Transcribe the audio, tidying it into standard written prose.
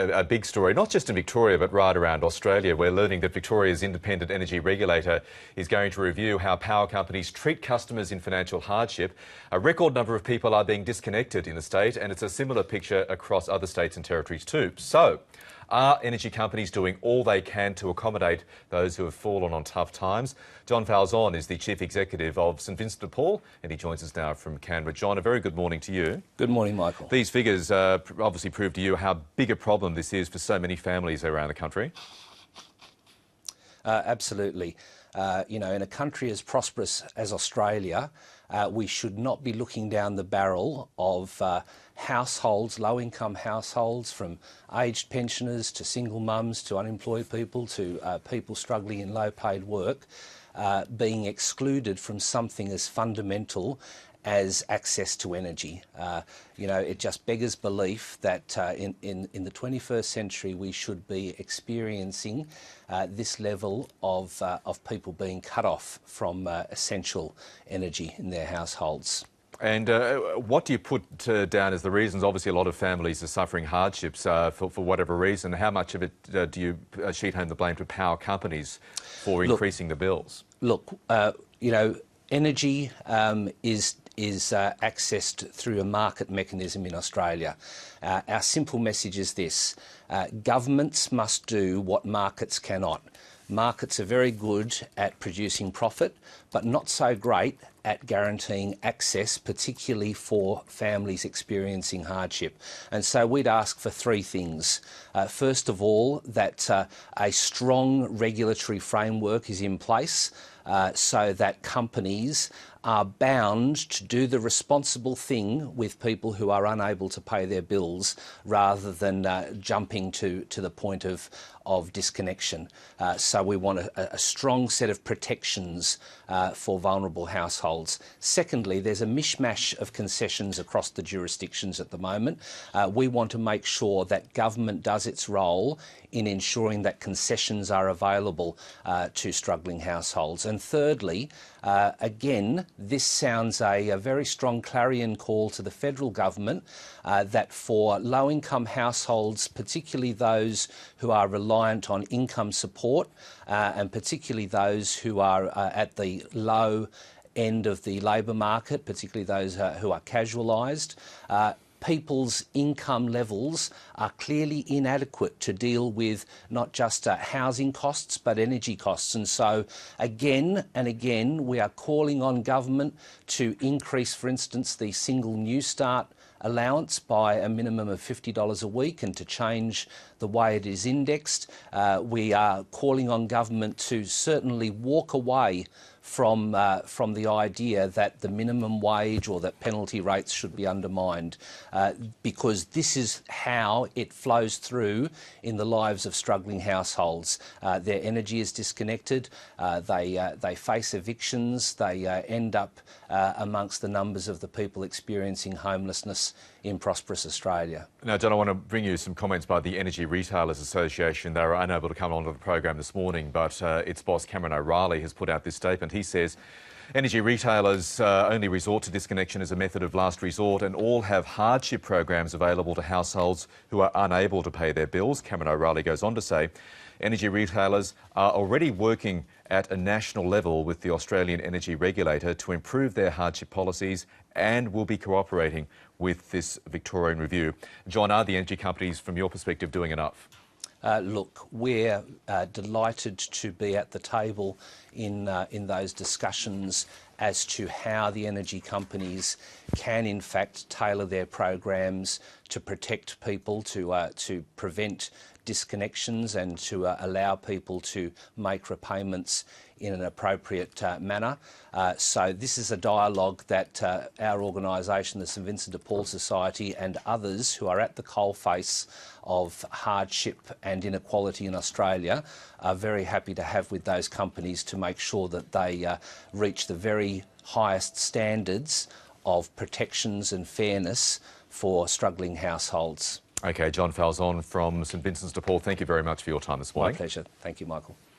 A big story, not just in Victoria, but right around Australia. We're learning that Victoria's independent energy regulator is going to review how power companies treat customers in financial hardship. A record number of people are being disconnected in the state, and it's a similar picture across other states and territories too. So, are energy companies doing all they can to accommodate those who have fallen on tough times? John Falzon is the Chief Executive of St Vincent de Paul, and he joins us now from Canberra. John, a very good morning to you. Good morning, Michael. These figures obviously prove to you how big a problem this is for so many families around the country. Absolutely. In a country as prosperous as Australia, we should not be looking down the barrel of households, low-income households, from aged pensioners to single mums to unemployed people to people struggling in low-paid work, being excluded from something as fundamental as access to energy. It just beggars belief that in the 21st century we should be experiencing this level of people being cut off from essential energy in their households. And what do you put down as the reasons? Obviously, a lot of families are suffering hardships for whatever reason. How much of it do you sheet home the blame to power companies for increasing the bills? Look, energy is accessed through a market mechanism in Australia. Our simple message is this: governments must do what markets cannot. Markets are very good at producing profit, but not so great at guaranteeing access, particularly for families experiencing hardship. And so we'd ask for three things. First of all, that a strong regulatory framework is in place so that companies are bound to do the responsible thing with people who are unable to pay their bills, rather than jumping to the point of disconnection. So we want a strong set of protections for vulnerable households. Secondly, there's a mishmash of concessions across the jurisdictions at the moment. We want to make sure that government does its role in ensuring that concessions are available to struggling households. And thirdly, again, this sounds a very strong clarion call to the federal government that for low-income households, particularly those who are reliant on income support, and particularly those who are at the low end of the labour market, particularly those who are casualised, people's income levels are clearly inadequate to deal with not just housing costs but energy costs. And so again and again we are calling on government to increase, for instance, the single New Start allowance by a minimum of $50 a week, and to change the way it is indexed. We are calling on government to certainly walk away from the idea that the minimum wage or that penalty rates should be undermined, because this is how it flows through in the lives of struggling households. Their energy is disconnected, they face evictions, they end up amongst the numbers of the people experiencing homelessness in prosperous Australia. Now, John, I want to bring you some comments by the Energy Retailers Association. They were unable to come onto the program this morning, but its boss, Cameron O'Reilly, has put out this statement. He says energy retailers only resort to disconnection as a method of last resort, and all have hardship programs available to households who are unable to pay their bills. Cameron O'Reilly goes on to say energy retailers are already working at a national level with the Australian energy regulator to improve their hardship policies, and will be cooperating with this Victorian review. John, are the energy companies, from your perspective, doing enough? Look, we're delighted to be at the table in those discussions as to how the energy companies can in fact tailor their programs to protect people, to prevent disconnections, and to allow people to make repayments in an appropriate manner. So this is a dialogue that our organisation, the St Vincent de Paul Society, and others who are at the coalface of hardship and inequality in Australia are very happy to have with those companies, to make sure that they reach the very highest standards of protections and fairness for struggling households. OK, John Falzon from St Vincent de Paul, thank you very much for your time this morning. My pleasure. Thank you, Michael.